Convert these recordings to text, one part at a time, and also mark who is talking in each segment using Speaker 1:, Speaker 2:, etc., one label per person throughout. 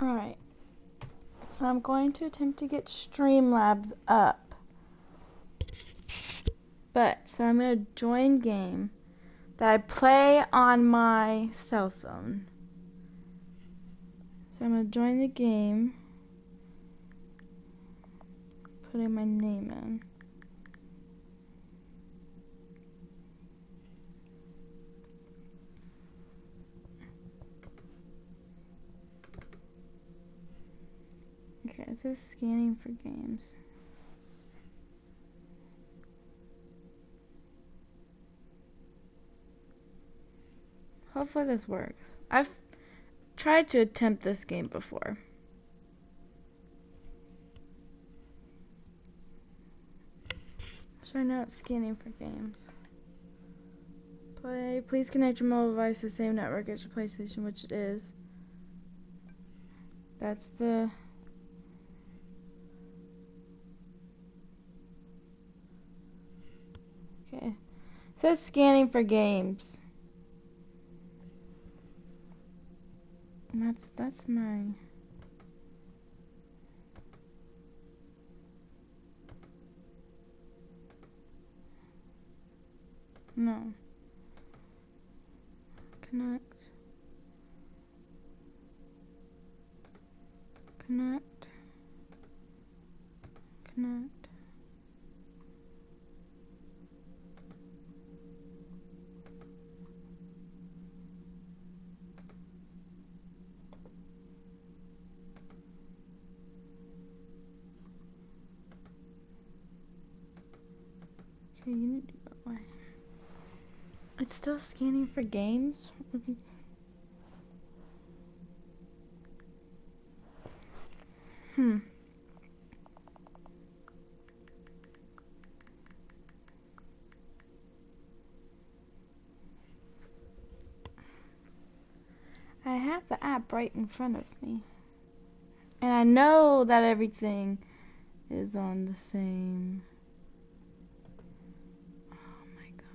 Speaker 1: Alright, so I'm going to attempt to get Streamlabs up. So I'm going to join game that I play on my cell phone. So I'm going to join the game, putting my name in. Okay, this is scanning for games. Hopefully this works. I've tried to attempt this game before. So right now it's scanning for games. Play. Please connect your mobile device to the same network as your PlayStation, which it is. That's the... Okay. It says scanning for games. And that's my... No. Connect. Connect. Connect. Okay, you need to go away. It's still scanning for games? I have the app right in front of me. And I know that everything is on the same... Oh my god.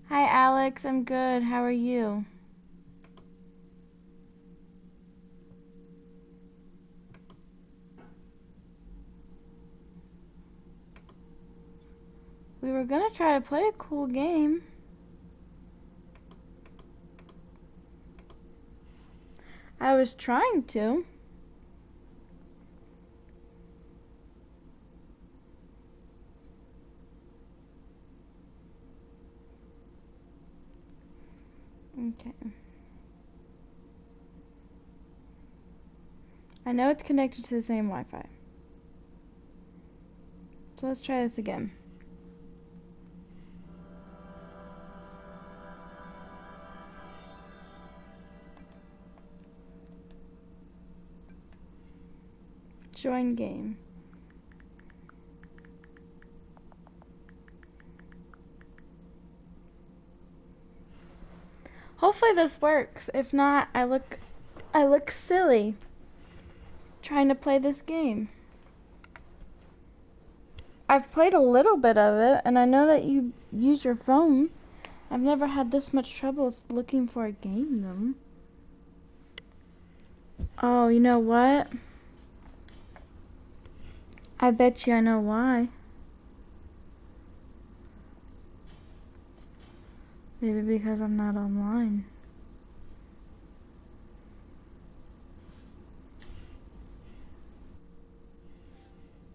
Speaker 1: Hi Alex, I'm good. How are you? We were gonna try to play a cool game. I was trying to. Okay. I know it's connected to the same Wi-Fi. So let's try this again. Join game. Hopefully this works. If not, I look silly trying to play this game. I've played a little bit of it, and I know that you use your phone. I've never had this much trouble looking for a game, though. Oh, you know what? I bet you I know why. Maybe because I'm not online.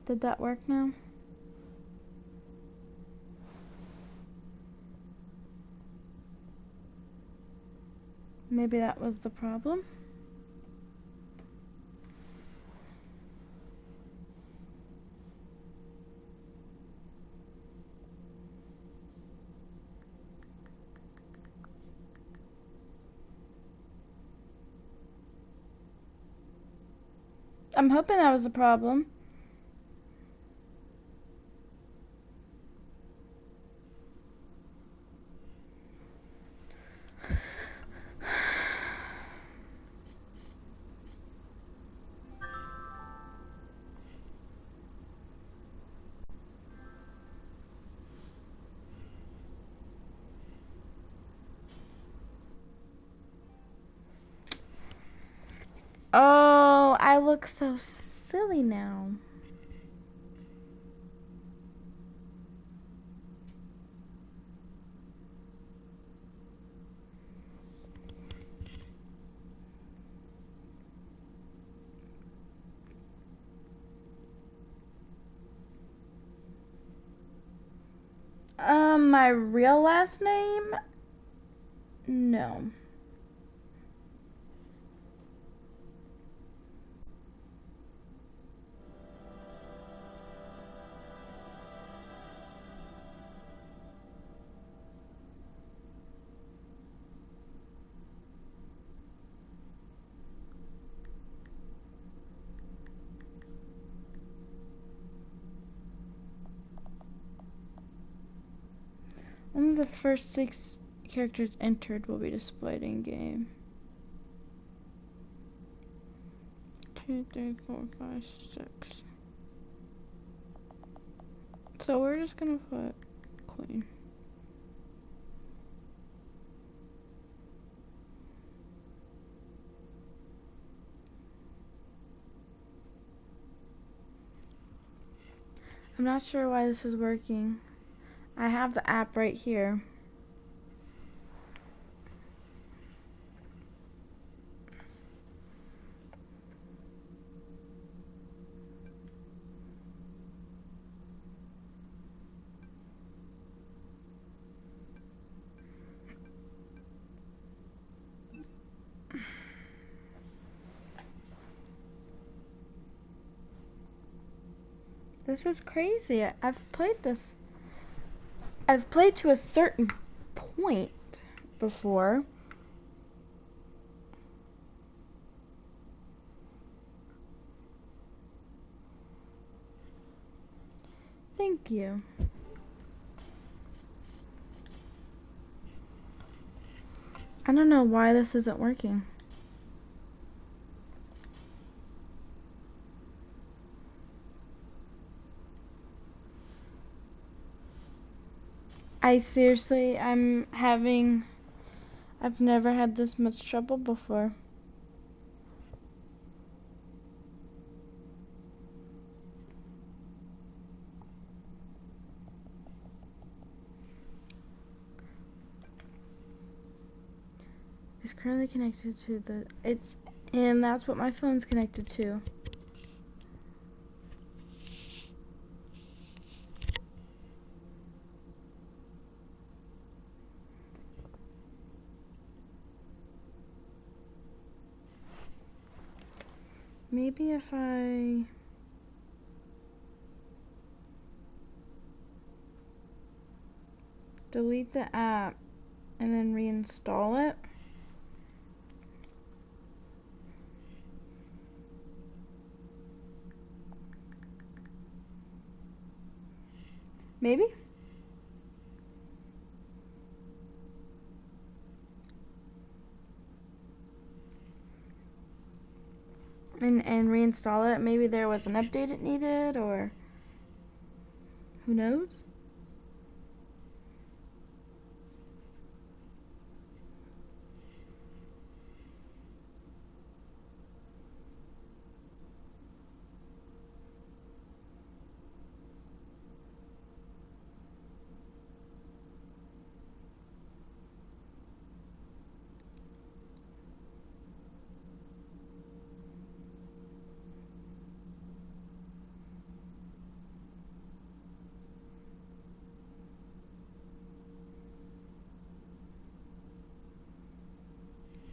Speaker 1: Did that work now? Maybe that was the problem. I'm hoping that was the problem. looks so silly now. My real last name? No. Only the first 6 characters entered will be displayed in game. 2, 3, 4, 5, 6. So we're just gonna put Queen. I'm not sure why this is working. I have the app right here. This is crazy. I've played this. I've played to a certain point before. Thank you. I don't know why this isn't working. I've never had this much trouble before. It's currently connected to and that's what my phone's connected to. Maybe if I delete the app and then reinstall it. Maybe? And reinstall it. Maybe there was an update it needed, or who knows?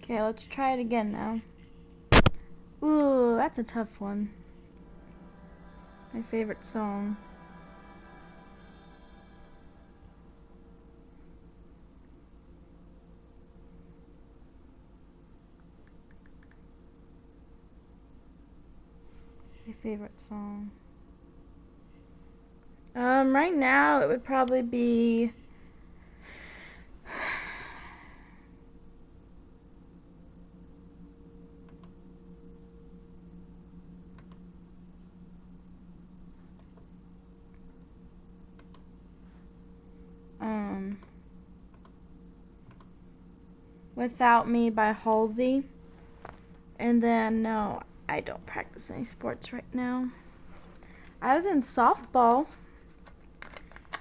Speaker 1: Okay, let's try it again now. Ooh, that's a tough one. My favorite song. My favorite song. Right now it would probably be Without Me by Halsey. And then, no, I don't practice any sports right now. I was in softball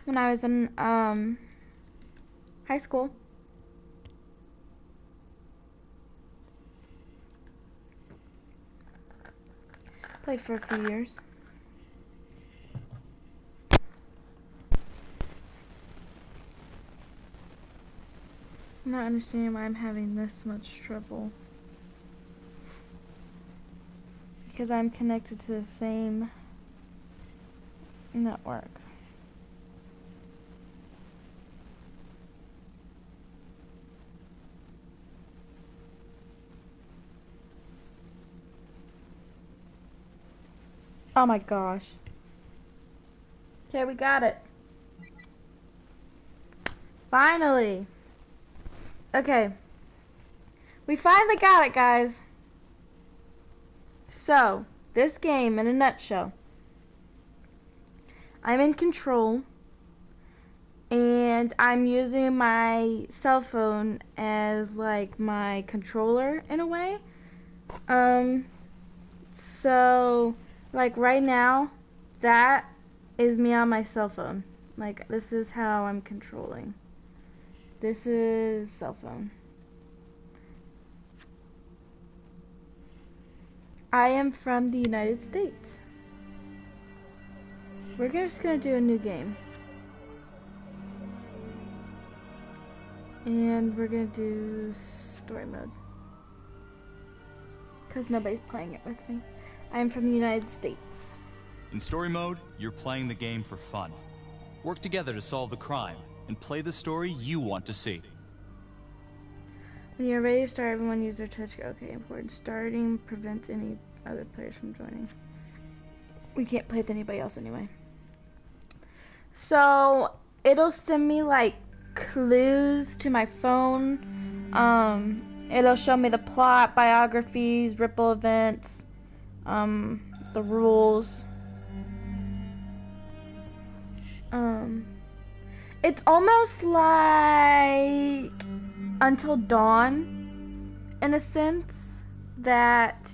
Speaker 1: when I was in high school. Played for a few years. I'm not understanding why I'm having this much trouble. Because I'm connected to the same network. Oh my gosh. Okay, we got it. Finally. Okay. We finally got it, guys. So, this game in a nutshell. I'm in control. And I'm using my cell phone as like my controller in a way. So like right now, that is me on my cell phone. Like this is how I'm controlling. This is cell phone. I am from the United States. We're just gonna do a new game. And we're gonna do story mode. Because nobody's playing it with me. I am from the United States.
Speaker 2: In story mode, you're playing the game for fun. Work together to solve the crime, and play the story you want to see.
Speaker 1: When you're ready to start, everyone use their touch. Okay, important. Starting prevents any other players from joining. We can't play with anybody else anyway. So, it'll send me like clues to my phone. It'll show me the plot, biographies, ripple events, the rules. It's almost like Until Dawn, in a sense, that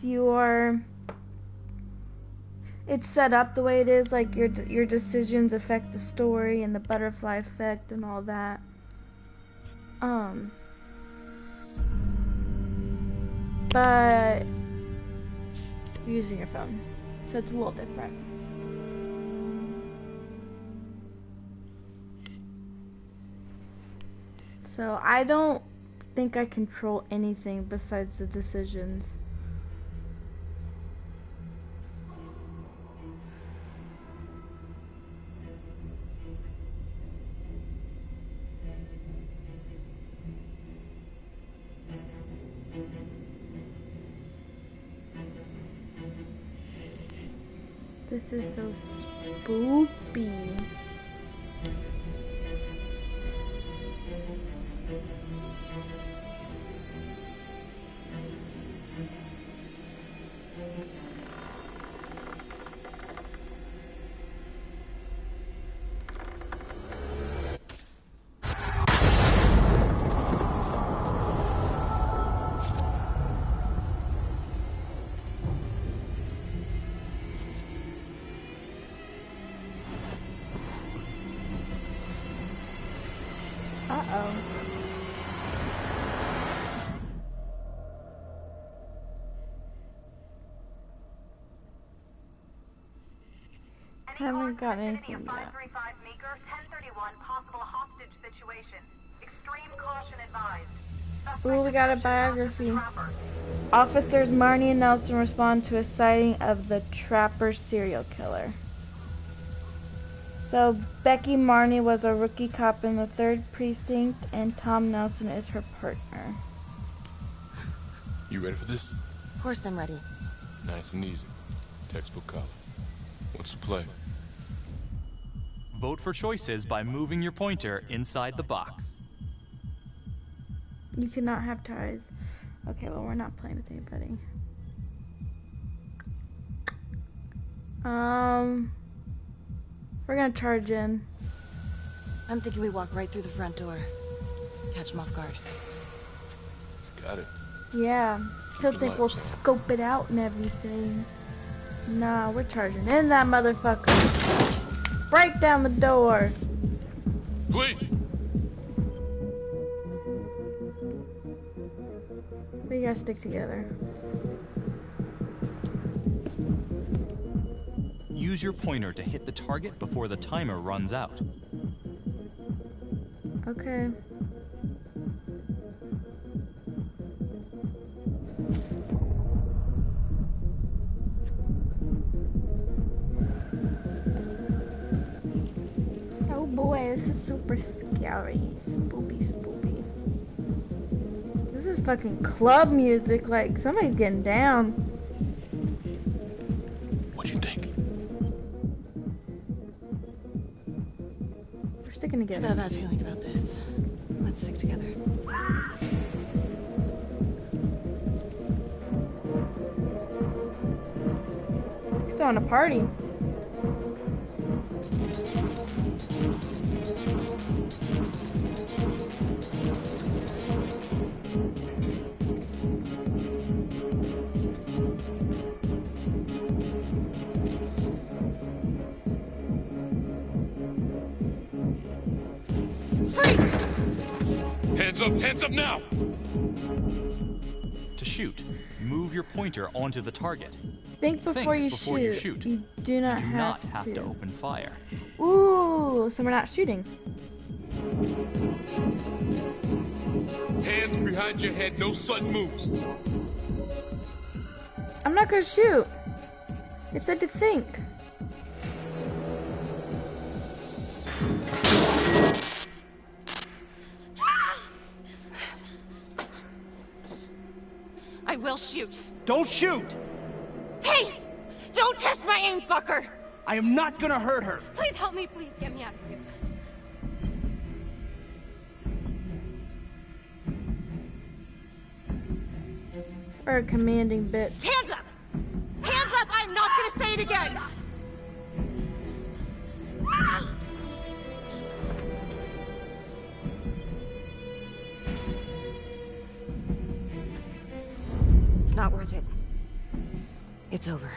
Speaker 1: it's set up the way it is, like your decisions affect the story and the butterfly effect and all that. But using your phone, so it's a little different. So I don't think I control anything besides the decisions. This is so spoopy. Uh-oh. Haven't got anything yet.
Speaker 3: 535 Meeker, 1031, possible hostage situation. Extreme caution advised.
Speaker 1: Ooh, we got a biography. Officers Marnie and Nelson respond to a sighting of the Trapper serial killer. So, Becky Marnie was a rookie cop in the 3rd Precinct, and Tom Nelson is her partner.
Speaker 4: You ready for this?
Speaker 5: Of course I'm ready.
Speaker 4: Nice and easy. Textbook color. What's the play?
Speaker 2: Vote for choices by moving your pointer inside the box.
Speaker 1: You cannot have ties. Okay, well, we're not playing with anybody. We're gonna charge in.
Speaker 5: I'm thinking we walk right through the front door. Catch him off guard.
Speaker 4: Got it.
Speaker 1: Yeah. He'll think we'll scope it out and everything. Nah, we're charging in that motherfucker. Break down the door.
Speaker 4: Please.
Speaker 1: We gotta stick together.
Speaker 2: Use your pointer to hit the target before the timer runs out.
Speaker 1: Okay. Oh boy, this is super scary. Spoopy, spoopy. This is fucking club music. Like, somebody's getting down.
Speaker 4: What do you think?
Speaker 1: We're sticking
Speaker 5: I got a
Speaker 1: together.
Speaker 5: bad feeling about this. Let's stick together.
Speaker 1: Still on a party.
Speaker 4: Hands up now!
Speaker 2: To shoot, move your pointer onto the target.
Speaker 1: Think before you shoot.
Speaker 2: shoot.
Speaker 1: You do not
Speaker 2: You do
Speaker 1: have
Speaker 2: not
Speaker 1: to.
Speaker 2: have to open fire.
Speaker 1: Ooh, so we're not shooting.
Speaker 4: Hands behind your head, no sudden moves.
Speaker 1: I'm not gonna shoot. It said to think.
Speaker 5: I will shoot.
Speaker 6: Don't shoot!
Speaker 5: Hey! Don't test my aim, fucker!
Speaker 6: I am not gonna hurt her.
Speaker 5: Please help me, please get me out of here.
Speaker 1: Or a commanding bitch.
Speaker 5: Hands up! Hands up! I'm not gonna say it again! It's not worth it. It's over.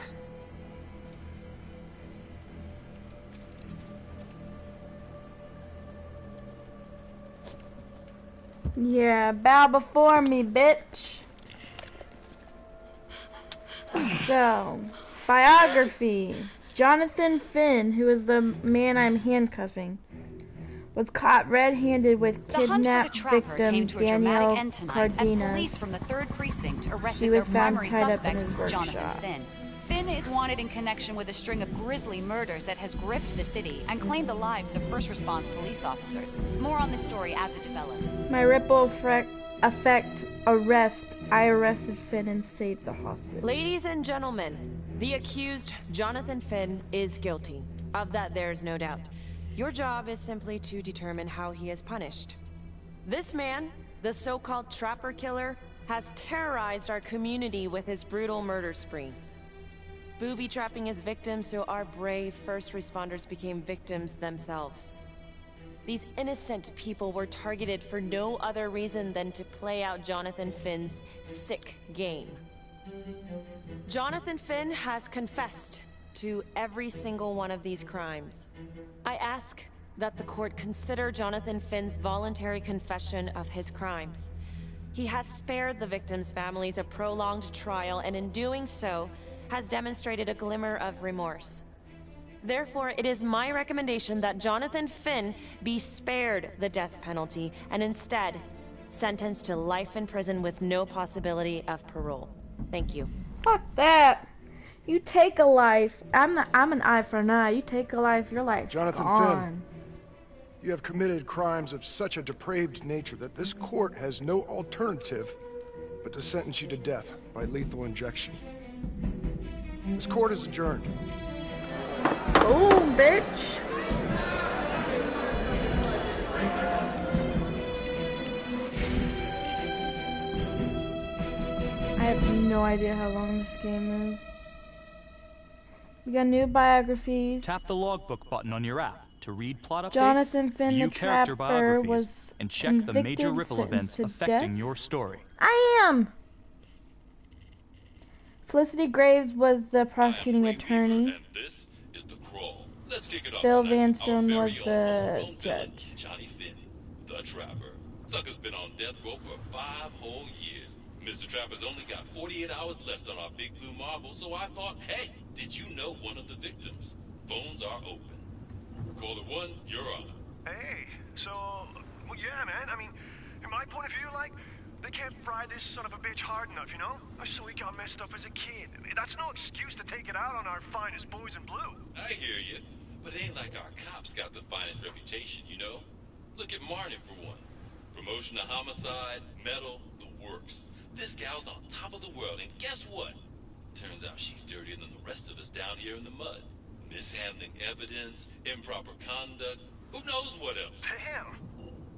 Speaker 1: Yeah, bow before me, bitch. So, biography. Jonathan Finn, who is the man I'm handcuffing, was caught red-handed with
Speaker 7: The hunt for the
Speaker 1: kidnapped
Speaker 7: trapper
Speaker 1: victim
Speaker 7: came to a dramatic
Speaker 1: Danielle
Speaker 7: end tonight as police
Speaker 1: Cardenas.
Speaker 7: from the 3rd Precinct
Speaker 1: She
Speaker 7: arrested
Speaker 1: was
Speaker 7: their
Speaker 1: found
Speaker 7: primary
Speaker 1: tied up in
Speaker 7: suspect,
Speaker 1: his workshop.
Speaker 7: Jonathan Finn. Finn is wanted in connection with a string of grisly murders that has gripped the city and claimed the lives of first response police officers. More on this story as it develops.
Speaker 1: My ripple effect arrest. I arrested Finn and saved the hostage.
Speaker 8: Ladies and gentlemen, the accused, Jonathan Finn, is guilty. Of that, there's no doubt. Your job is simply to determine how he is punished. This man, the so-called trapper killer, has terrorized our community with his brutal murder spree. Booby-trapping his victims so our brave first responders became victims themselves. These innocent people were targeted for no other reason than to play out Jonathan Finn's sick game. Jonathan Finn has confessed to every single one of these crimes. I ask that the court consider Jonathan Finn's voluntary confession of his crimes. He has spared the victims' families a prolonged trial, and in doing so, has demonstrated a glimmer of remorse. Therefore, it is my recommendation that Jonathan Finn be spared the death penalty and instead sentenced to life in prison with no possibility of parole. Thank you.
Speaker 1: Fuck that. You take a life. I'm an eye for an eye. You take a life, your life
Speaker 9: Jonathan
Speaker 1: gone.
Speaker 9: Finn, you have committed crimes of such a depraved nature that this court has no alternative but to sentence you to death by lethal injection. This court is adjourned.
Speaker 1: Oh, bitch. I have no idea how long this game is. We got new biographies.
Speaker 2: Tap the logbook button on your app to read plot updates,
Speaker 1: Jonathan Finn,
Speaker 2: view
Speaker 1: the
Speaker 2: character
Speaker 1: trapper,
Speaker 2: biographies,
Speaker 1: was
Speaker 2: and check the major
Speaker 1: convicted,
Speaker 2: ripple
Speaker 1: sentenced
Speaker 2: events
Speaker 1: to
Speaker 2: affecting
Speaker 1: death.
Speaker 2: your story.
Speaker 1: I am. Felicity Graves was the prosecuting attorney.
Speaker 4: And this is The Crawl. Let's kick it off
Speaker 1: Bill
Speaker 4: tonight
Speaker 1: Van
Speaker 4: with our
Speaker 1: Stone
Speaker 4: very
Speaker 1: was
Speaker 4: own
Speaker 1: the
Speaker 4: homegrown villain,
Speaker 1: judge.
Speaker 4: Johnny Finney, the Trapper. Sucker's been on death row for 5 whole years. Mr. Trapper's only got 48 hours left on our big blue marble, so I thought, hey, did you know one of the victims? Phones are open. Caller 1, you're on.
Speaker 9: Hey, so, well, yeah, man. I mean, in my point of view, like, they can't fry this son of a bitch hard enough, you know? So he got messed up as a kid. That's no excuse to take it out on our finest boys in blue.
Speaker 4: I hear you, but it ain't like our cops got the finest reputation, you know? Look at Marnie for one. Promotion to homicide, medal, the works. This gal's on top of the world, and guess what? Turns out she's dirtier than the rest of us down here in the mud. Mishandling evidence, improper conduct, who knows what else?
Speaker 9: Damn.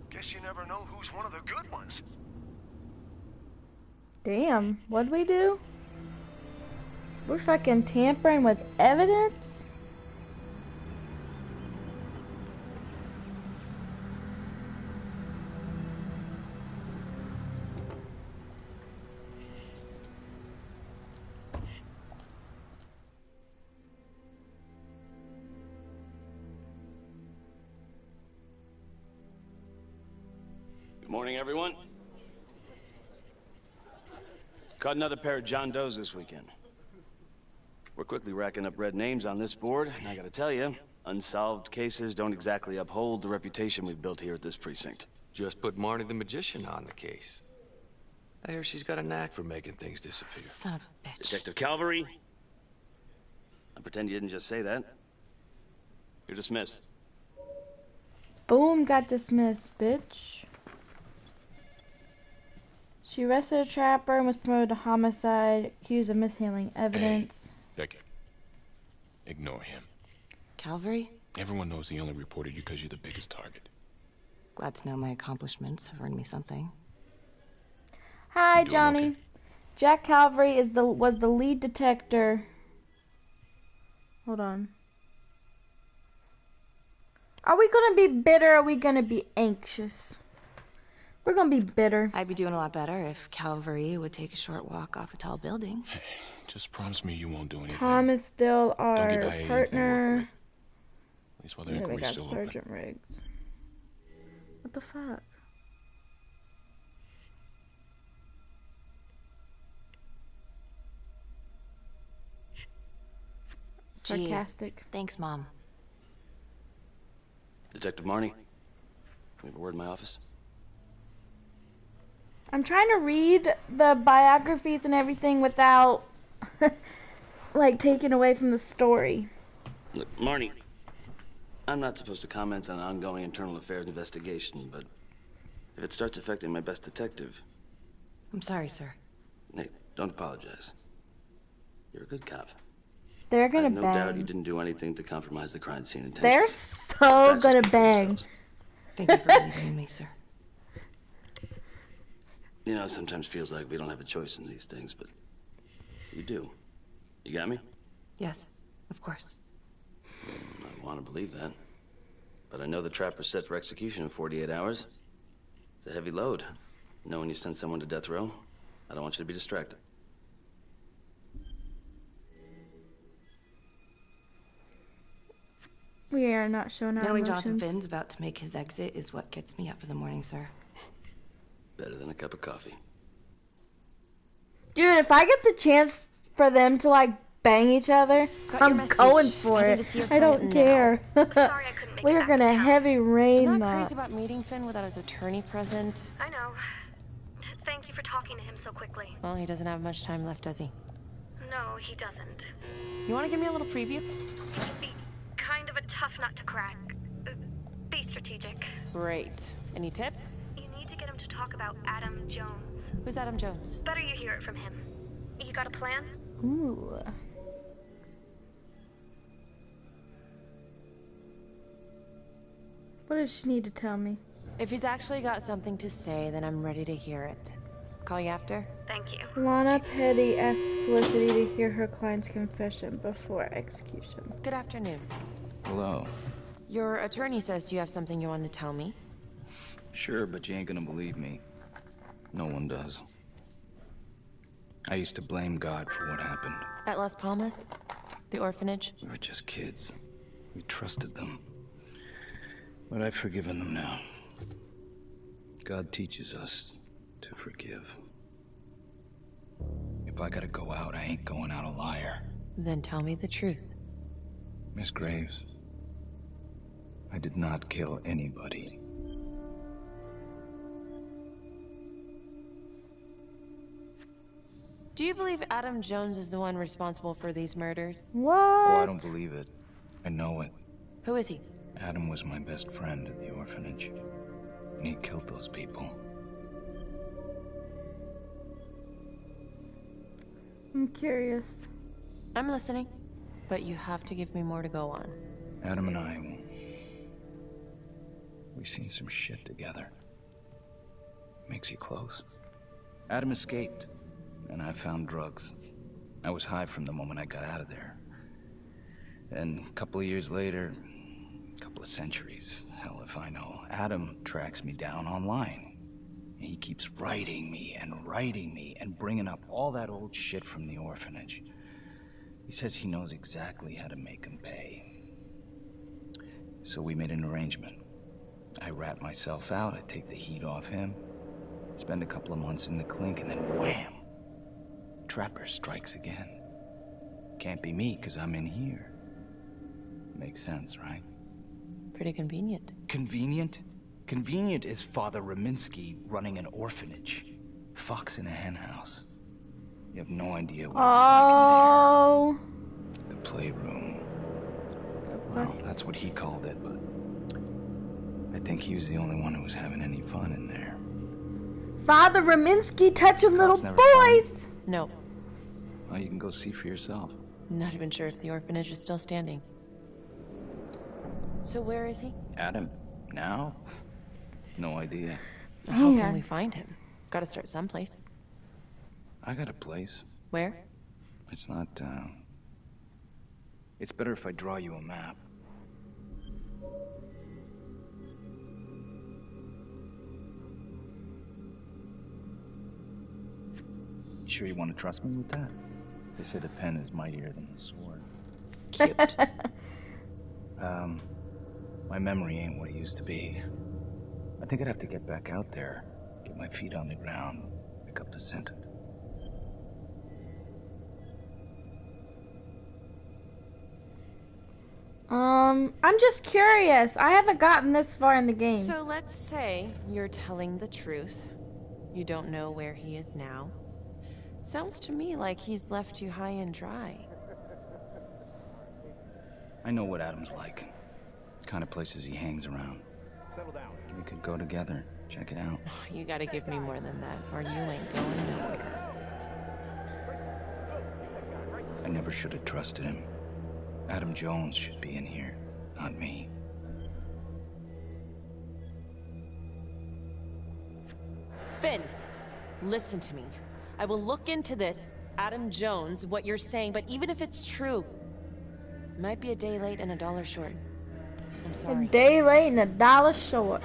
Speaker 9: Guess you never know who's one of the good ones.
Speaker 1: Damn, what'd we do? We're fucking tampering with evidence?
Speaker 10: Good morning, everyone. Caught another pair of John Does this weekend. We're quickly racking up red names on this board, and I gotta tell you, unsolved cases don't exactly uphold the reputation we've built here at this precinct.
Speaker 11: Just put Marnie the Magician on the case. I hear she's got a knack for making things disappear.
Speaker 7: Son of a bitch.
Speaker 10: Detective Calvary, I pretend you didn't just say that. You're dismissed.
Speaker 1: Boom, got dismissed, bitch. She arrested a trapper and was promoted to homicide, accused of mishandling evidence.
Speaker 4: Hey, Becky. Ignore him.
Speaker 7: Calvary?
Speaker 4: Everyone knows he only reported you because you're the biggest target.
Speaker 7: Glad to know my accomplishments have earned me something.
Speaker 1: Hi,
Speaker 4: You doing
Speaker 1: Johnny.
Speaker 4: okay?
Speaker 1: Jack Calvary was the lead detector. Hold on. Are we gonna be bitter or are we gonna be anxious? We're gonna be bitter.
Speaker 7: I'd be doing a lot better if Calvary would take a short walk off a tall building.
Speaker 4: Hey, just promise me you won't do anything.
Speaker 1: Tom is still
Speaker 4: Don't
Speaker 1: our
Speaker 4: give IA anything to
Speaker 1: partner.
Speaker 4: work with. At least while the
Speaker 1: And then we
Speaker 4: inquiry's
Speaker 1: got
Speaker 4: still open.
Speaker 1: Sergeant Riggs. What the fuck?
Speaker 7: Gee,
Speaker 1: Sarcastic.
Speaker 7: thanks, Mom.
Speaker 10: Detective Marnie, we have a word in my office.
Speaker 1: I'm trying to read the biographies and everything without, like, taking away from the story.
Speaker 10: Look, Marnie, I'm not supposed to comment on an ongoing internal affairs investigation, but if it starts affecting my best detective,
Speaker 7: I'm sorry, sir.
Speaker 10: hey, don't apologize. You're a good cop.
Speaker 1: They're
Speaker 10: I
Speaker 1: gonna
Speaker 10: have no
Speaker 1: bang.
Speaker 10: doubt you didn't do anything to compromise the crime scene intentionally.
Speaker 1: They're so gonna bang.
Speaker 7: Thank you for believing in me, sir.
Speaker 10: You know, it sometimes feels like we don't have a choice in these things, but we do. You got me?
Speaker 7: Yes, of course.
Speaker 10: I want to believe that. But I know the trapper's set for execution in 48 hours. It's a heavy load. Knowing you send someone to death row, I don't want you to be distracted.
Speaker 1: We are not showing our
Speaker 7: Knowing
Speaker 1: emotions.
Speaker 7: Jonathan Finn's about to make his exit is what gets me up in the morning, sir.
Speaker 10: Better than a cup of coffee.
Speaker 1: Dude, if I get the chance for them to, like, bang each other,
Speaker 8: Got your
Speaker 1: I'm
Speaker 8: message.
Speaker 1: going for
Speaker 8: Heading
Speaker 1: it.
Speaker 8: to see your
Speaker 1: I don't
Speaker 8: client
Speaker 1: care.
Speaker 3: Sorry I couldn't make
Speaker 1: We're
Speaker 3: it back to
Speaker 1: gonna
Speaker 3: town.
Speaker 1: heavy rain
Speaker 8: I'm not
Speaker 1: that.
Speaker 8: crazy about meeting Finn without his attorney present.
Speaker 3: I know. Thank you for talking to him so quickly.
Speaker 8: Well, he doesn't have much time left, does he?
Speaker 3: No, he doesn't.
Speaker 8: You want to give me a little preview?
Speaker 3: Be kind of a tough nut to crack. Be strategic.
Speaker 8: Great. Any tips?
Speaker 3: You need to get him to talk about Adam Jones.
Speaker 8: Who's Adam Jones?
Speaker 3: Better you hear it from him. You got a plan?
Speaker 1: Ooh. What does she need to tell me?
Speaker 8: If he's actually got something to say, then I'm ready to hear it. Call you after?
Speaker 3: Thank you.
Speaker 1: Lana Petty asks Felicity to hear her client's confession before execution.
Speaker 8: Good afternoon.
Speaker 12: Hello.
Speaker 8: Your attorney says you have something you want to tell me.
Speaker 12: Sure, but you ain't gonna believe me. No one does. I used to blame God for what happened.
Speaker 8: At Las Palmas? The orphanage?
Speaker 12: We were just kids. We trusted them. But I've forgiven them now. God teaches us to forgive. If I gotta go out, I ain't going out a liar.
Speaker 8: Then tell me the truth.
Speaker 12: Miss Graves, I did not kill anybody.
Speaker 8: Do you believe Adam Jones is the one responsible for these murders?
Speaker 1: What?
Speaker 12: Oh, I don't believe it. I know it.
Speaker 8: Who is he?
Speaker 12: Adam was my best friend at the orphanage. And he killed those people.
Speaker 1: I'm curious.
Speaker 8: I'm listening. But you have to give me more to go on.
Speaker 12: Adam and I, we've seen some shit together. Makes you close. Adam escaped. And I found drugs. I was high from the moment I got out of there. And a couple of years later, a couple of centuries, hell if I know, Adam tracks me down online. And he keeps writing me and bringing up all that old shit from the orphanage. He says he knows exactly how to make him pay. So we made an arrangement. I rat myself out, I take the heat off him, spend a couple of months in the clink, and then wham! Trapper strikes again. Can't be me, 'cause I'm in here. Makes sense, right?
Speaker 8: Pretty convenient.
Speaker 12: Convenient? Convenient is Father Raminsky running an orphanage. Fox in a henhouse. You have no idea what it's like in there. The playroom. Well, that's what he called it, but I think he was the only one who was having any fun in there.
Speaker 1: Father Raminsky touching little boys!
Speaker 8: No.
Speaker 12: Well, you can go see for yourself.
Speaker 8: Not even sure if the orphanage is still standing. So where is he?
Speaker 12: Adam? Now? No idea.
Speaker 8: How can we find him? Gotta start someplace.
Speaker 12: I got a place.
Speaker 8: Where?
Speaker 12: It's not, it's better if I draw you a map. You sure you want to trust me with that? They say the pen is mightier than the sword.
Speaker 8: Cute.
Speaker 12: My memory ain't what it used to be. I think I'd have to get back out there, get my feet on the ground, pick up the scent.
Speaker 1: I'm just curious. I haven't gotten this far in the game.
Speaker 8: So let's say you're telling the truth. You don't know where he is now. Sounds to me like he's left you high and dry.
Speaker 12: I know what Adam's like. The kind of places he hangs around.
Speaker 6: Settle down.
Speaker 12: We could go together, check it out.
Speaker 8: You gotta give me more than that, or you ain't going nowhere.
Speaker 12: I never should have trusted him. Adam Jones should be in here, not me.
Speaker 8: Finn, listen to me. I will look into this, Adam Jones, what you're saying, but even if it's true, might be a day late and $1 short. I'm sorry.
Speaker 1: A day late and $1 short.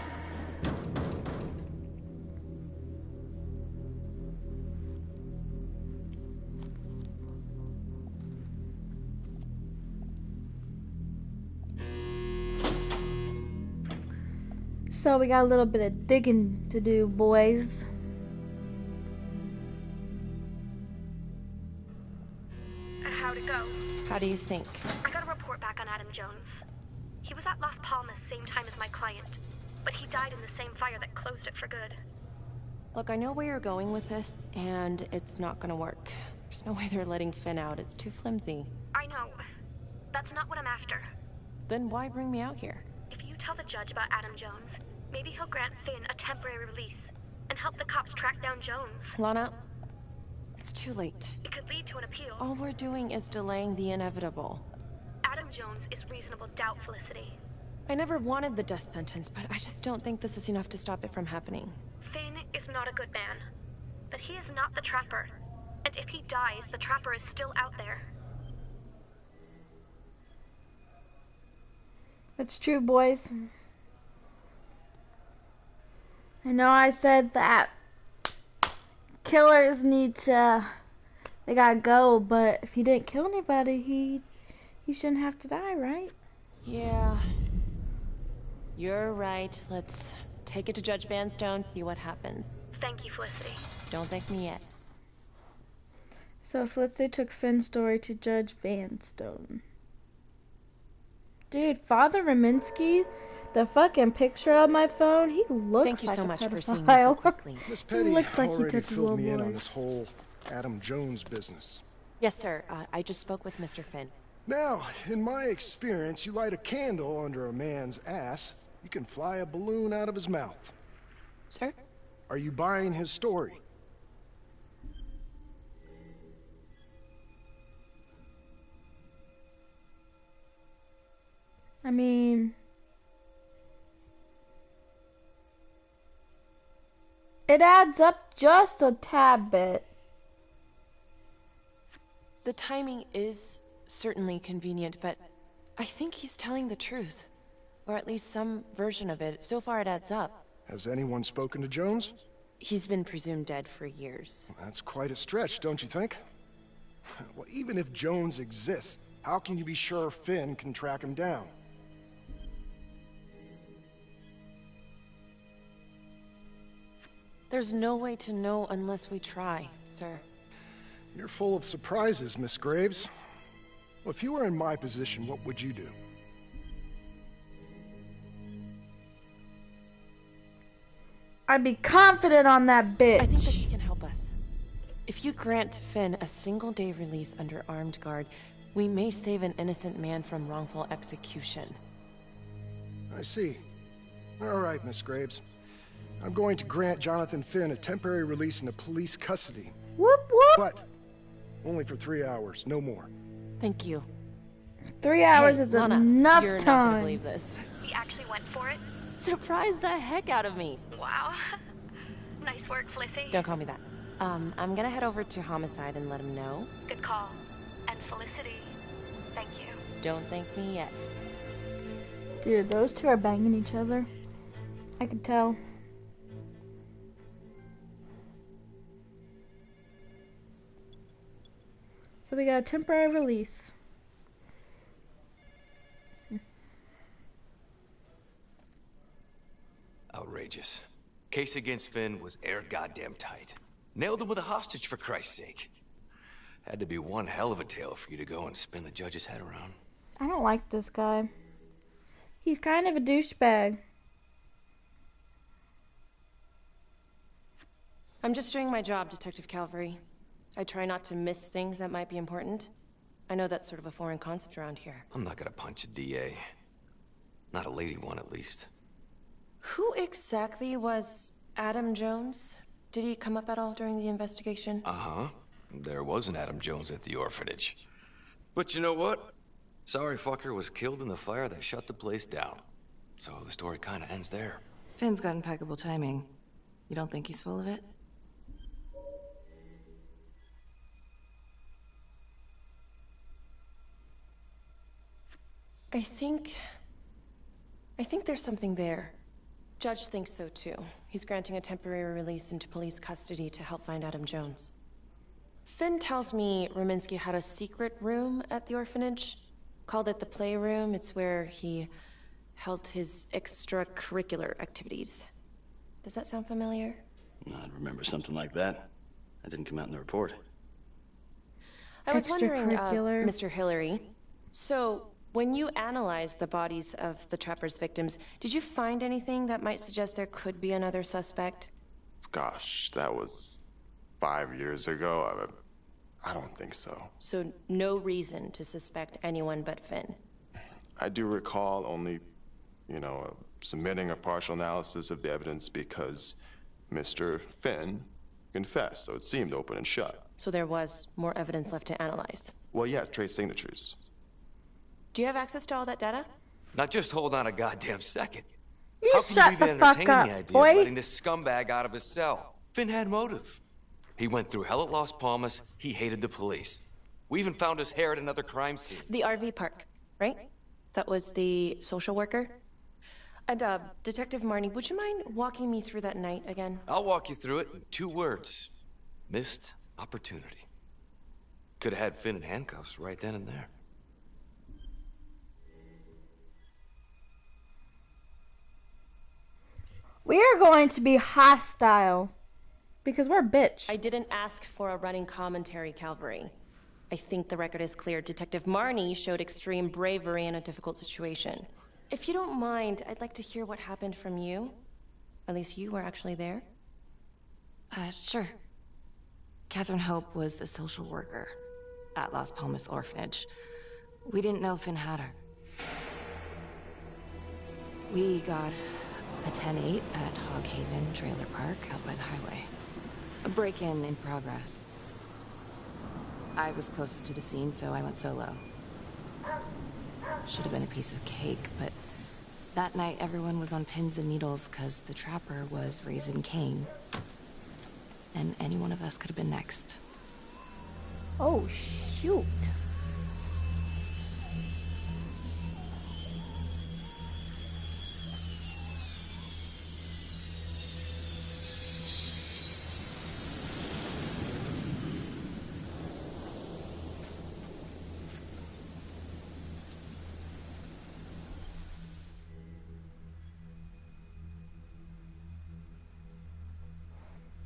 Speaker 1: So we got a little bit of digging to do, boys.
Speaker 3: How'd it go?
Speaker 8: How do you think?
Speaker 3: I got a report back on Adam Jones. He was at Las Palmas same time as my client, but he died in the same fire that closed it for good.
Speaker 8: Look, I know where you're going with this, and it's not gonna work. There's no way they're letting Finn out. It's too flimsy.
Speaker 3: I know. That's not what I'm after.
Speaker 8: Then why bring me out here?
Speaker 3: If you tell the judge about Adam Jones, maybe he'll grant Finn a temporary release and help the cops track down Jones.
Speaker 8: Lana, it's too late.
Speaker 3: It could lead to an appeal.
Speaker 8: All we're doing is delaying the inevitable.
Speaker 3: Adam Jones is reasonable doubt, Felicity.
Speaker 8: I never wanted the death sentence, but I just don't think this is enough to stop it from happening.
Speaker 3: Finn is not a good man, but he is not the Trapper. And if he dies, the Trapper is still out there.
Speaker 1: It's true, boys. I know I said that killers need to they gotta go, but if he didn't kill anybody, he shouldn't have to die, right?
Speaker 8: Yeah. You're right. Let's take it to Judge Vanstone, see what happens.
Speaker 3: Thank you, Felicity.
Speaker 8: Don't thank me yet.
Speaker 1: So Felicity took Finn's story to Judge Vanstone. Dude, Father Raminsky, the fucking picture on my phone, he looks
Speaker 8: Thank you
Speaker 1: like
Speaker 8: so
Speaker 1: a
Speaker 8: much
Speaker 1: pedophile.
Speaker 8: for seeing me so quickly.
Speaker 9: Miss Petty
Speaker 1: looks like he
Speaker 9: already
Speaker 1: touches
Speaker 9: filled
Speaker 1: little
Speaker 9: me in
Speaker 1: boys.
Speaker 9: on this whole Adam Jones business.
Speaker 8: Yes, sir. I just spoke with Mr. Finn.
Speaker 9: Now, in my experience, you light a candle under a man's ass, you can fly a balloon out of his mouth.
Speaker 8: Sir?
Speaker 9: Are you buying his story?
Speaker 1: I mean, it adds up just a tad bit.
Speaker 8: The timing is certainly convenient, but I think he's telling the truth. Or at least some version of it. So far it adds up.
Speaker 9: Has anyone spoken to Jones?
Speaker 8: He's been presumed dead for years.
Speaker 9: That's quite a stretch, don't you think? Well, even if Jones exists, how can you be sure Finn can track him down?
Speaker 8: There's no way to know unless we try, sir.
Speaker 9: You're full of surprises, Miss Graves. Well, if you were in my position, what would you do?
Speaker 1: I'd be confident on that bitch.
Speaker 8: I think that he can help us. If you grant Finn a single-day release under armed guard, we may save an innocent man from wrongful execution.
Speaker 9: I see. All right, Miss Graves. I'm going to grant Jonathan Finn a temporary release into police custody.
Speaker 1: Whoop whoop.
Speaker 9: But only for 3 hours, no more.
Speaker 8: Thank you.
Speaker 1: 3 hours
Speaker 8: Hey,
Speaker 1: is
Speaker 8: Lana,
Speaker 1: enough
Speaker 8: you're
Speaker 1: time.
Speaker 8: not gonna believe this.
Speaker 3: He actually went for it?
Speaker 8: Surprised the heck out of me.
Speaker 3: Wow. Nice work, Felicity.
Speaker 8: Don't call me that. I'm gonna head over to Homicide and let him know.
Speaker 3: Good call. And Felicity, thank you.
Speaker 8: Don't thank me yet.
Speaker 1: Dude, those two are banging each other. I can tell. So we got a temporary release.
Speaker 11: Outrageous. Case against Finn was air goddamn tight. Nailed him with a hostage, for Christ's sake. Had to be one hell of a tale for you to go and spin the judge's head around.
Speaker 1: I don't like this guy. He's kind of a douchebag.
Speaker 8: I'm just doing my job, Detective Calvary. I try not to miss things that might be important. I know that's sort of a foreign concept around here.
Speaker 11: I'm not gonna punch a DA. Not a lady one, at least.
Speaker 8: Who exactly was Adam Jones? Did he come up at all during the investigation?
Speaker 11: Uh-huh. There was an Adam Jones at the orphanage. But you know what? Sorry fucker was killed in the fire that shut the place down. So the story kinda ends there.
Speaker 5: Finn's got impeccable timing. You don't think he's full of it?
Speaker 8: I think there's something there. Judge thinks so too. He's granting a temporary release into police custody to help find Adam Jones. Finn tells me Raminsky had a secret room at the orphanage. Called it the Playroom. It's where he held his extracurricular activities. Does that sound familiar?
Speaker 10: I remember something like that. That didn't come out in the report.
Speaker 8: I was wondering,
Speaker 1: Extracurricular.
Speaker 8: Mr. Hillary, so when you analyzed the bodies of the Trapper's victims, did you find anything that might suggest there could be another suspect?
Speaker 13: Gosh, that was 5 years ago. I don't think so.
Speaker 8: So no reason to suspect anyone but Finn?
Speaker 13: I do recall only, submitting a partial analysis of the evidence because Mr. Finn confessed, so it seemed open and shut.
Speaker 8: So there was more evidence left to analyze?
Speaker 13: Well, yeah, trace signatures.
Speaker 8: Do you have access to all that data?
Speaker 11: Now just hold on a goddamn second.
Speaker 1: You
Speaker 11: How can
Speaker 1: shut
Speaker 11: you
Speaker 1: the
Speaker 11: even
Speaker 1: fuck
Speaker 11: entertain
Speaker 1: up,
Speaker 11: the idea
Speaker 1: boy.
Speaker 11: of letting this scumbag out of his cell? Finn had motive. He went through hell at Las Palmas. He hated the police. We even found his hair at another crime scene.
Speaker 8: The RV park, right? That was the social worker? And, Detective Marnie, would you mind walking me through that night again?
Speaker 11: I'll walk you through it in 2 words. Missed opportunity. Could have had Finn in handcuffs right then and there.
Speaker 1: We are going to be hostile because we're a bitch.
Speaker 8: I didn't ask for a running commentary, Calvary. I think the record is clear. Detective Marnie showed extreme bravery in a difficult situation. If you don't mind, I'd like to hear what happened from you. At least you were actually there.
Speaker 5: Sure. Catherine Hope was a social worker at Las Palmas Orphanage. We didn't know Finn had her. We got a 10-8 at Hog Haven Trailer Park out by the highway. A break-in in progress. I was closest to the scene, so I went solo. Should have been a piece of cake, but that night everyone was on pins and needles because the trapper was raising Cain. And any one of us could have been next.
Speaker 1: Oh, shoot.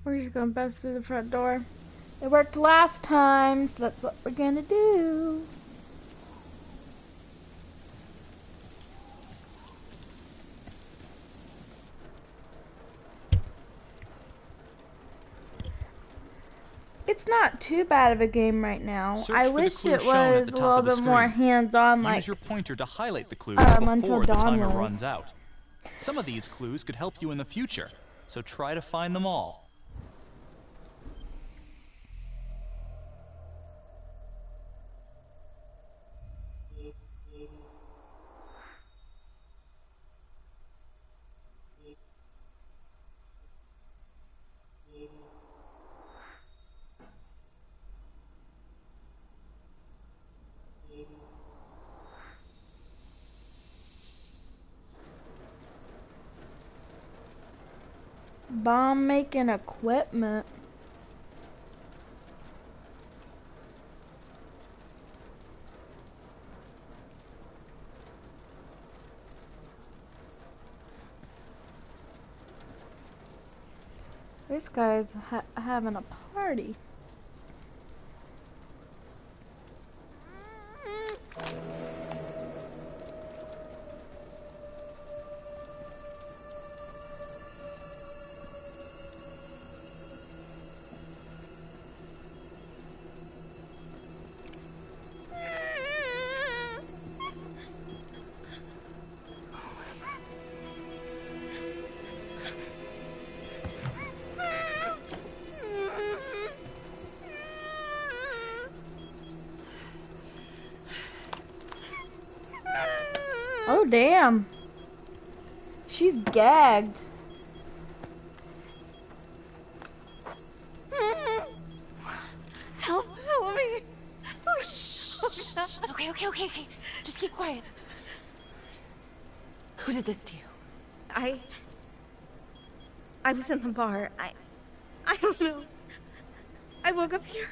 Speaker 1: We're just gonna bust through the front door. It worked last time, so that's what we're gonna do. It's not too bad of a game right now. I wish it was a little bit more hands-on, like
Speaker 2: use your pointer to highlight the clues before the timer runs out. Some of these clues could help you in the future, so try to find them all.
Speaker 1: Bomb making equipment. This guy's having a party. Oh, damn. She's gagged.
Speaker 8: Help me. Oh, shh.
Speaker 5: Okay. Just keep quiet. Who did this to you?
Speaker 14: I was in the bar. I don't know. I woke up here.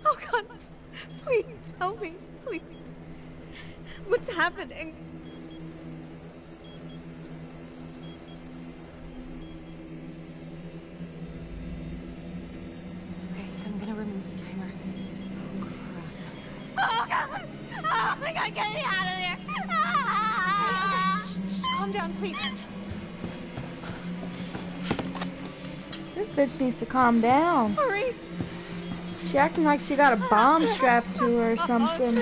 Speaker 14: Oh, God. Please, help me. Please. What's happening?
Speaker 5: Okay, I'm gonna remove the timer.
Speaker 14: Oh, God. Oh, my God, get me out of there.
Speaker 5: Shh, calm down, please.
Speaker 1: This bitch needs to calm down.
Speaker 14: Hurry.
Speaker 1: She acting like she got a bomb strapped to her or something.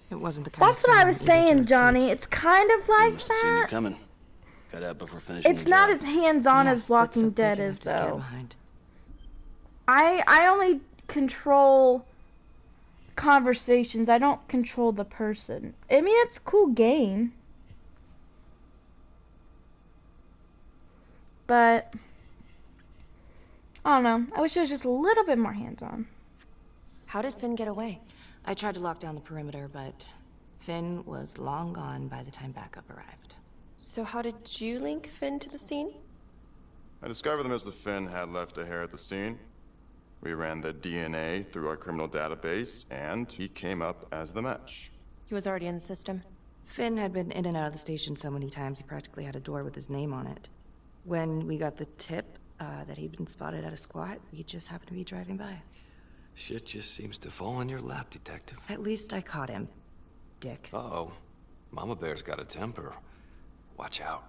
Speaker 5: It wasn't the kind
Speaker 1: That's what I was saying, Johnny. It's kind of like
Speaker 10: Seen you
Speaker 1: that.
Speaker 10: coming. Got out before finishing.
Speaker 1: It's not as hands-on as Walking Dead is, though. I only control conversations. I don't control the person. I mean, it's a cool game. But I don't know. I wish it was just a little bit more hands-on.
Speaker 8: How did Finn get away?
Speaker 5: I tried to lock down the perimeter, but Finn was long gone by the time backup arrived.
Speaker 8: So how did you link Finn to the scene?
Speaker 13: I discovered that Mr. Finn had left a hair at the scene. We ran the DNA through our criminal database, and he came up as the match.
Speaker 8: He was already in the system.
Speaker 5: Finn had been in and out of the station so many times he practically had a door with his name on it. When we got the tip that he'd been spotted at a squat, we just happened to be driving by.
Speaker 11: Shit just seems to fall in your lap, Detective.
Speaker 5: At least I caught him, Dick.
Speaker 11: Uh-oh. Mama Bear's got a temper. Watch out.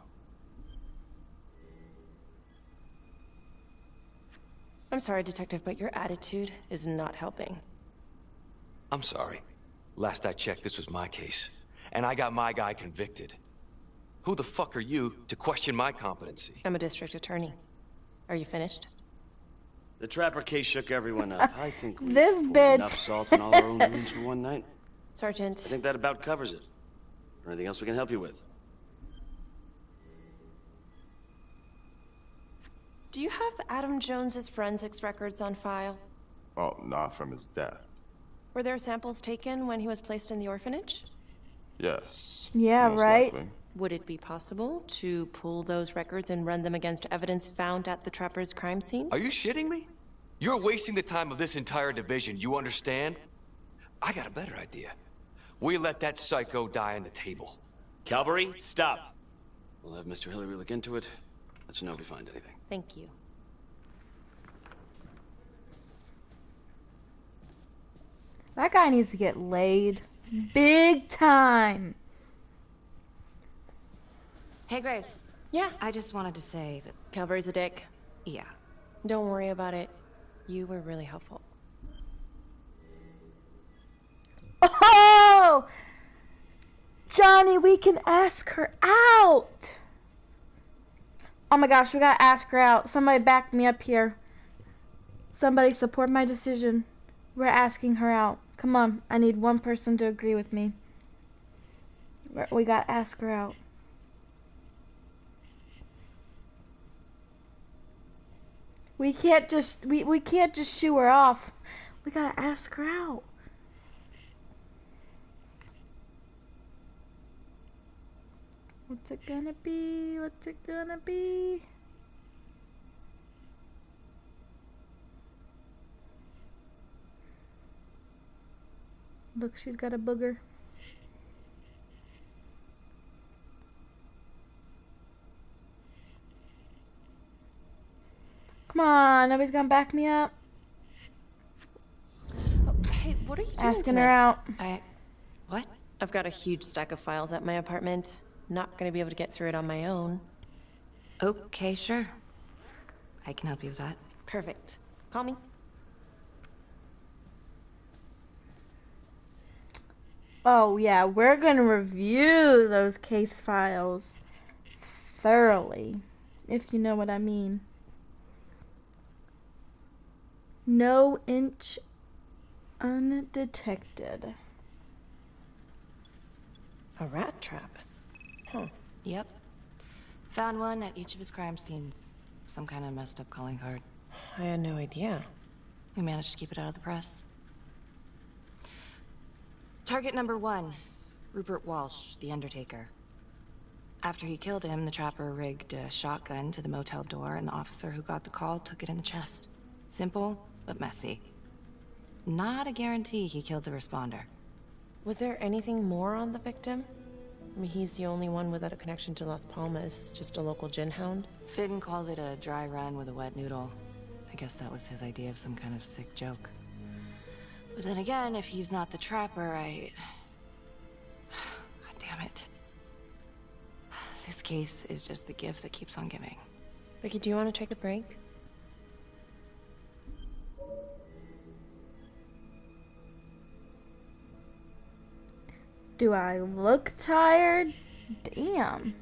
Speaker 8: I'm sorry, Detective, but your attitude is not helping.
Speaker 11: I'm sorry. Last I checked, this was my case. And I got my guy convicted. Who the fuck are you to question my competency?
Speaker 8: I'm a district attorney. Are you finished?
Speaker 10: The Trapper case shook everyone up. I think we
Speaker 1: This
Speaker 10: poured
Speaker 1: bitch.
Speaker 10: enough salt in all our own wounds for one night.
Speaker 8: Sergeant.
Speaker 10: I think that about covers it. Or anything else we can help you with?
Speaker 8: Do you have Adam Jones's forensics records on file?
Speaker 13: Well, not from his death.
Speaker 8: Were there samples taken when he was placed in the orphanage?
Speaker 13: Yes.
Speaker 1: Yeah,
Speaker 13: most
Speaker 1: right?
Speaker 13: likely.
Speaker 8: Would it be possible to pull those records and run them against evidence found at the Trapper's crime scene?
Speaker 11: Are you shitting me? You're wasting the time of this entire division, you understand? I got a better idea. We let that psycho die on the table.
Speaker 10: Calvary, stop. We'll have Mr. Hillary look into it. Let you know if we find anything.
Speaker 8: Thank you.
Speaker 1: That guy needs to get laid. Big time.
Speaker 5: Hey, Graves.
Speaker 8: Yeah?
Speaker 5: I just wanted to say that...
Speaker 8: Calvary's a dick.
Speaker 5: Yeah.
Speaker 8: Don't worry about it. You were really helpful.
Speaker 1: Oh! Johnny, we can ask her out. Oh my gosh, we gotta ask her out. Somebody back me up here. Somebody support my decision. We're asking her out. Come on, I need one person to agree with me. We gotta ask her out. We can't just we can't just shoo her off. We gotta ask her out. What's it gonna be? What's it gonna be? Look, she's got a booger. Come on, nobody's gonna back me up.
Speaker 8: Oh, hey, what are you doing
Speaker 1: Asking
Speaker 8: tonight?
Speaker 1: her out.
Speaker 5: What?
Speaker 8: I've got a huge stack of files at my apartment. Not gonna be able to get through it on my own.
Speaker 5: Okay, sure. I can help you with that.
Speaker 8: Perfect. Call me.
Speaker 1: Oh yeah, we're gonna review those case files thoroughly, if you know what I mean. No inch undetected.
Speaker 8: A rat trap. Huh.
Speaker 5: Yep. Found one at each of his crime scenes. Some kind of messed up calling card.
Speaker 8: I had no idea.
Speaker 5: We managed to keep it out of the press. Target number 1, Rupert Walsh, the Undertaker. After he killed him, the Trapper rigged a shotgun to the motel door, and the officer who got the call took it in the chest. Simple, but messy. Not a guarantee he killed the responder.
Speaker 8: Was there anything more on the victim? I mean, he's the only one without a connection to Las Palmas, just a local gin hound.
Speaker 5: Finn called it a dry run with a wet noodle. I guess that was his idea of some kind of sick joke. But then again, if he's not the Trapper, God damn it. This case is just the gift that keeps on giving.
Speaker 8: Vicky, do you want to take a break?
Speaker 1: Do I look tired? Damn.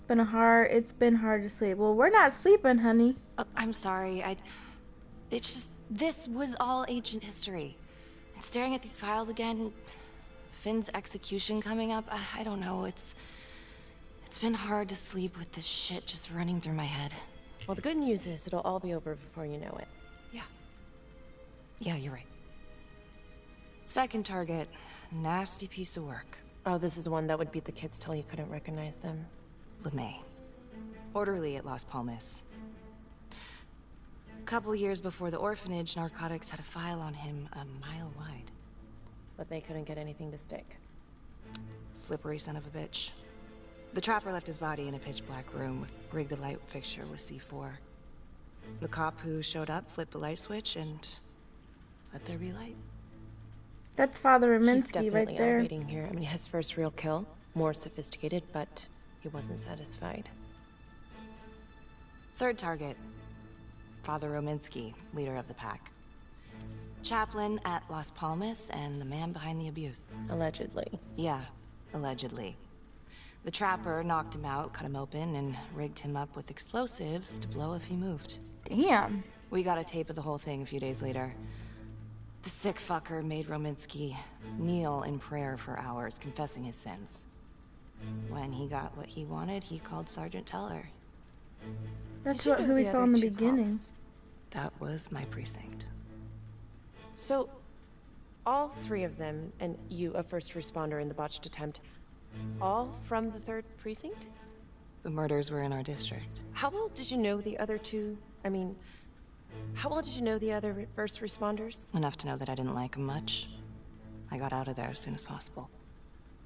Speaker 1: It's been hard to sleep. Well, we're not sleeping, honey.
Speaker 5: I'm sorry. It's just, this was all ancient history. And staring at these files again, Finn's execution coming up, I don't know, it's been hard to sleep with this shit just running through my head.
Speaker 8: Well, the good news is it'll all be over before you know it.
Speaker 5: Yeah, you're right. Second target, nasty piece of work.
Speaker 8: Oh, this is the one that would beat the kids till you couldn't recognize them.
Speaker 5: LeMay. Orderly at Las Palmas. A couple years before the orphanage, narcotics had a file on him a mile wide.
Speaker 8: But they couldn't get anything to stick.
Speaker 5: Slippery son of a bitch. The trapper left his body in a pitch-black room, rigged the light fixture with C4. The cop who showed up flipped the light switch and let there be light.
Speaker 1: That's Father
Speaker 8: He's
Speaker 1: Rominsky
Speaker 8: definitely
Speaker 1: right there.
Speaker 8: elevating here. I mean, his first real kill, more sophisticated, but he wasn't satisfied.
Speaker 5: Third target, Father Rominsky, leader of the pack. Chaplain at Las Palmas and the man behind the abuse.
Speaker 8: Allegedly.
Speaker 5: Yeah, allegedly. The trapper knocked him out, cut him open, and rigged him up with explosives to blow if he moved.
Speaker 1: Damn.
Speaker 5: We got a tape of the whole thing a few days later. The sick fucker made Rominsky kneel in prayer for hours, confessing his sins. When he got what he wanted, he called Sergeant Teller.
Speaker 1: That's who we saw in the beginning.
Speaker 5: That was my precinct.
Speaker 8: So, all three of them, and you, a first responder in the botched attempt, all from the 3rd precinct?
Speaker 5: The murders were in our district.
Speaker 8: How well did you know the other two? I mean, how well did you know the other first responders?
Speaker 5: Enough to know that I didn't like them much. I got out of there as soon as possible.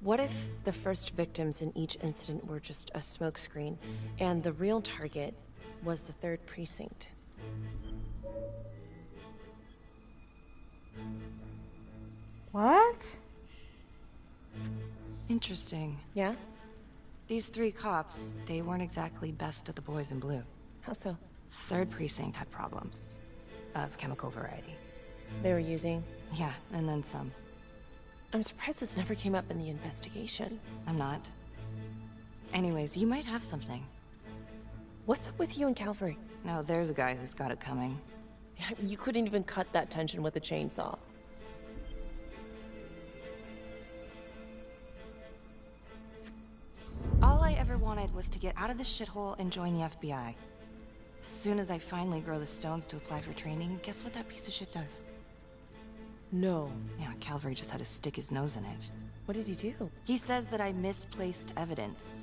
Speaker 8: What if the first victims in each incident were just a smokescreen, and the real target was the 3rd precinct?
Speaker 1: What?
Speaker 5: Interesting.
Speaker 8: Yeah?
Speaker 5: These 3 cops, they weren't exactly best of the boys in blue.
Speaker 8: How so?
Speaker 5: 3rd precinct had problems. Of chemical variety.
Speaker 8: They were using?
Speaker 5: Yeah, and then some.
Speaker 8: I'm surprised this never came up in the investigation.
Speaker 5: I'm not. Anyways, you might have something.
Speaker 8: What's up with you and Calvary?
Speaker 5: No, there's a guy who's got it coming.
Speaker 8: You couldn't even cut that tension with a chainsaw.
Speaker 5: All I ever wanted was to get out of this shithole and join the FBI. As soon as I finally grow the stones to apply for training, guess what that piece of shit does?
Speaker 8: No.
Speaker 5: Yeah, Calvary just had to stick his nose in it.
Speaker 8: What did he do?
Speaker 5: He says that I misplaced evidence.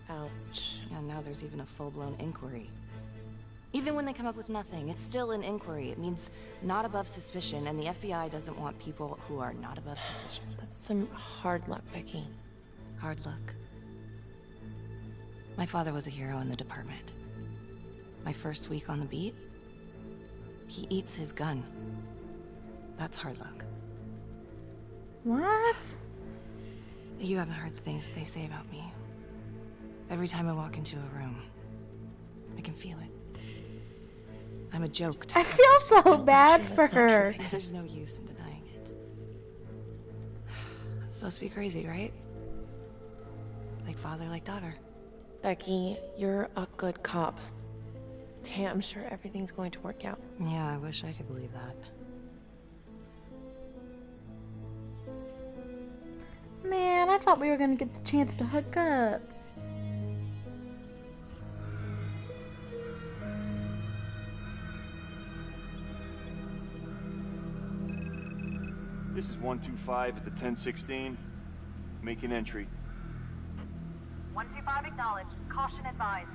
Speaker 8: Ouch.
Speaker 5: Yeah, now there's even a full-blown inquiry. Even when they come up with nothing, it's still an inquiry. It means not above suspicion, and the FBI doesn't want people who are not above suspicion.
Speaker 8: That's some hard luck, Becky.
Speaker 5: Hard luck. My father was a hero in the department. My first week on the beat, he eats his gun. That's hard luck.
Speaker 1: What?
Speaker 5: You haven't heard the things that they say about me. Every time I walk into a room, I can feel it. I'm a joke.
Speaker 1: I feel so bad for her.
Speaker 5: There's no use in denying it. I'm supposed to be crazy, right? Like father, like daughter.
Speaker 8: Becky, you're a good cop. Okay, I'm sure everything's going to work out.
Speaker 5: Yeah, I wish I could believe that.
Speaker 1: Man, I thought we were gonna get the chance to hook up.
Speaker 6: This is 125 at the 1016. Make an entry.
Speaker 15: 125 acknowledged. Caution advised.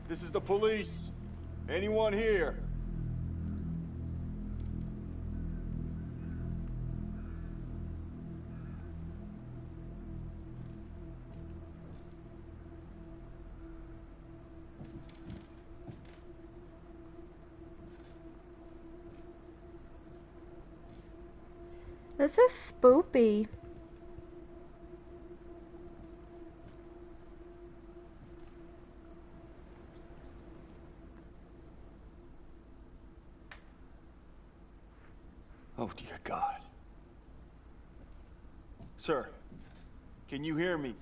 Speaker 6: This is the police. Anyone here?
Speaker 1: This is spoopy.
Speaker 6: Oh, dear God. Sir, can you hear me?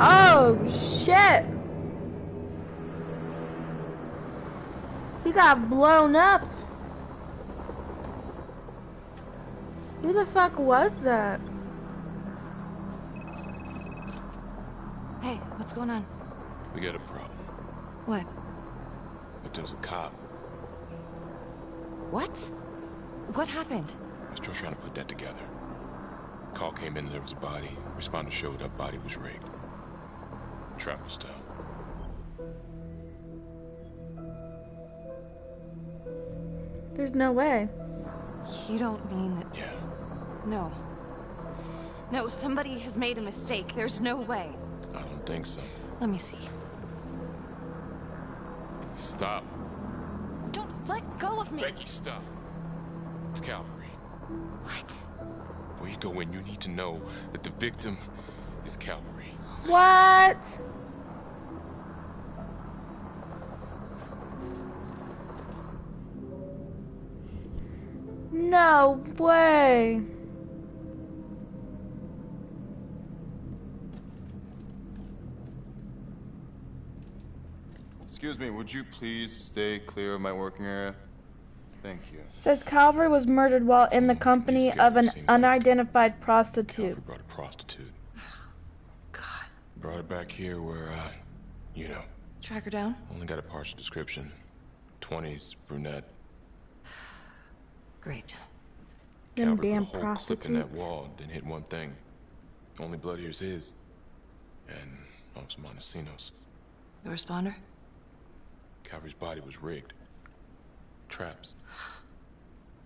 Speaker 1: Oh, shit. He got blown up. Who the fuck was that?
Speaker 5: Hey, what's going on?
Speaker 16: We got a problem.
Speaker 5: What?
Speaker 16: But there's a cop.
Speaker 5: What? What happened?
Speaker 16: I was still trying to put that together. Call came in and there was a body. Responder showed up, body was rigged. Trap was down.
Speaker 1: There's no way.
Speaker 5: You don't mean that...
Speaker 16: Yeah.
Speaker 5: No. No, somebody has made a mistake. There's no way.
Speaker 16: I don't think so.
Speaker 5: Let me see.
Speaker 16: Stop.
Speaker 5: Don't let go of me.
Speaker 16: Becky, stop. It's Calvary.
Speaker 5: What?
Speaker 16: Before you go in, you need to know that the victim is Calvary.
Speaker 1: What? No way.
Speaker 13: Excuse me, would you please stay clear of my working area? Thank you.
Speaker 1: Says Calvary was murdered while in the company of an unidentified prostitute.
Speaker 16: Calvary brought a prostitute.
Speaker 5: God.
Speaker 16: Brought her back here where, you know.
Speaker 5: Track her down?
Speaker 16: Only got a partial description. 20s, brunette.
Speaker 5: Great.
Speaker 1: Them
Speaker 16: Calvary
Speaker 1: damn
Speaker 16: put a whole clip in that
Speaker 1: prostitutes.
Speaker 16: wall, then hit one thing. Only blood here's his. And Officer Montesinos.
Speaker 5: The responder?
Speaker 16: Calvary's body was rigged. Traps.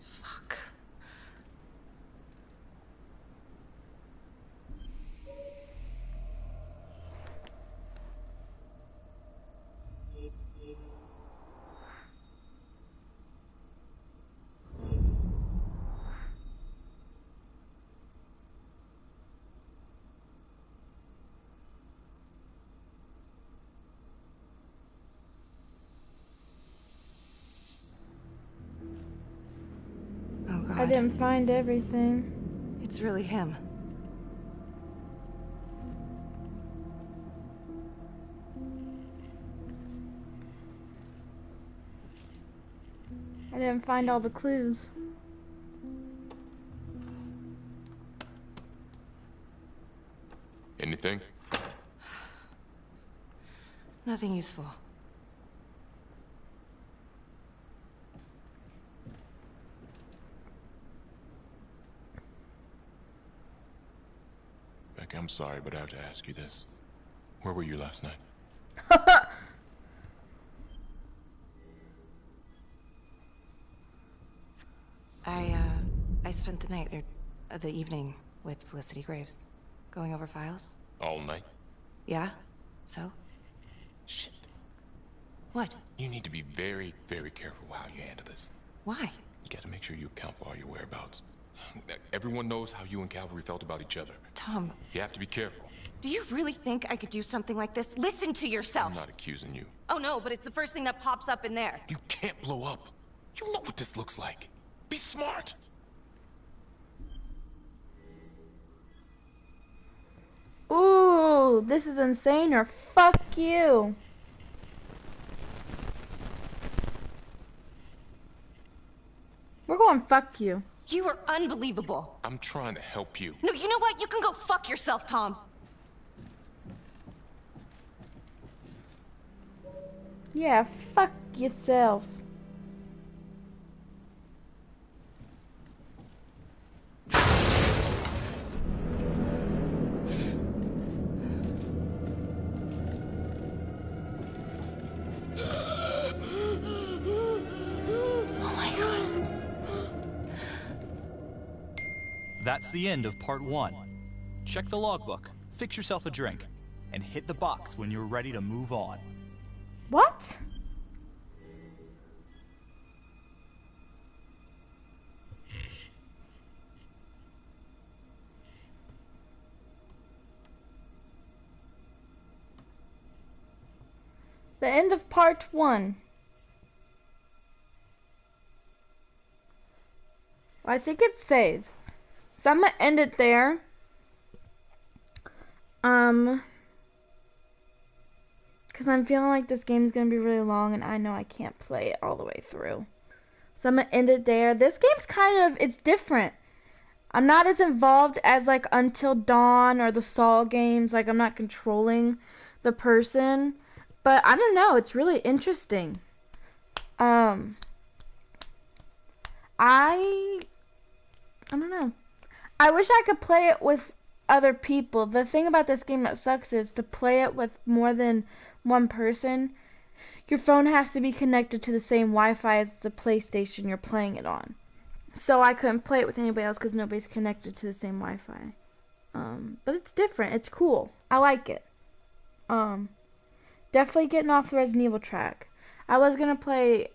Speaker 5: Fuck.
Speaker 1: I didn't find everything.
Speaker 5: It's really him.
Speaker 1: I didn't find all the clues.
Speaker 16: Anything?
Speaker 5: Nothing useful.
Speaker 16: Becky, I'm sorry, but I have to ask you this. Where were you last night?
Speaker 5: I spent the night, or the evening, with Felicity Graves. Going over files.
Speaker 16: All night?
Speaker 5: Yeah? So?
Speaker 16: Shit.
Speaker 5: What?
Speaker 16: You need to be very, very careful how you handle this.
Speaker 5: Why?
Speaker 16: You gotta make sure you account for all your whereabouts. Everyone knows how you and Calvary felt about each other.
Speaker 5: Tom.
Speaker 16: You have to be careful.
Speaker 5: Do you really think I could do something like this? Listen to yourself.
Speaker 16: I'm not accusing you.
Speaker 5: Oh no, but it's the first thing that pops up in there.
Speaker 16: You can't blow up. You know what this looks like. Be smart.
Speaker 1: Ooh, this is insane, or fuck you. We're going fuck you.
Speaker 5: You are unbelievable.
Speaker 16: I'm trying to help you.
Speaker 5: No, you know what? You can go fuck yourself, Tom.
Speaker 1: Yeah, fuck yourself.
Speaker 2: That's the end of part 1. Check the logbook, fix yourself a drink, and hit the box when you're ready to move on.
Speaker 1: What? The end of part 1. I think it saves. So I'm gonna end it there. because I'm feeling like this game's gonna be really long, and I know I can't play it all the way through. So I'm gonna end it there. This game's it's different. I'm not as involved as like Until Dawn or the Saw games. Like, I'm not controlling the person, but I don't know. It's really interesting. I don't know. I wish I could play it with other people. The thing about this game that sucks is to play it with more than one person, your phone has to be connected to the same Wi-Fi as the PlayStation you're playing it on. So I couldn't play it with anybody else because nobody's connected to the same Wi-Fi. But it's different. It's cool. I like it. Definitely getting off the Resident Evil track. I was gonna play.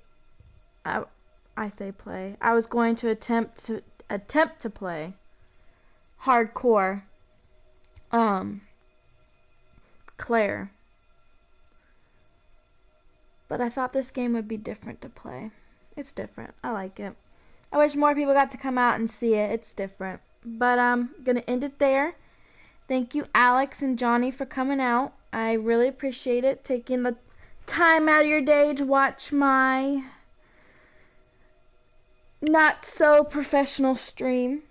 Speaker 1: I was going to attempt to play hardcore. Claire. But I thought this game would be different to play. It's different. I like it. I wish more people got to come out and see it. It's different. But I'm going to end it there. Thank you, Alex and Johnny, for coming out. I really appreciate it. Taking the time out of your day to watch my not so professional stream.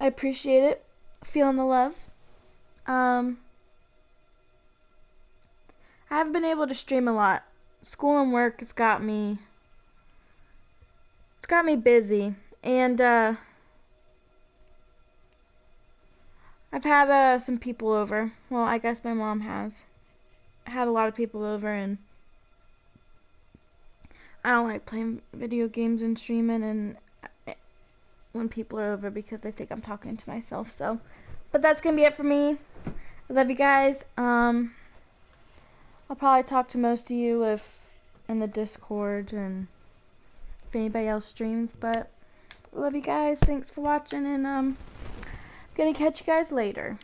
Speaker 1: I appreciate it. Feeling the love. I haven't been able to stream a lot. School and work has got me busy, and I've had some people over. Well, I guess my mom has. I had a lot of people over, and I don't like playing video games and streaming and when people are over because they think I'm talking to myself. So, but that's gonna be it for me. I love you guys. I'll probably talk to most of you if in the Discord and if anybody else streams, but I love you guys. Thanks for watching, and I'm gonna catch you guys later.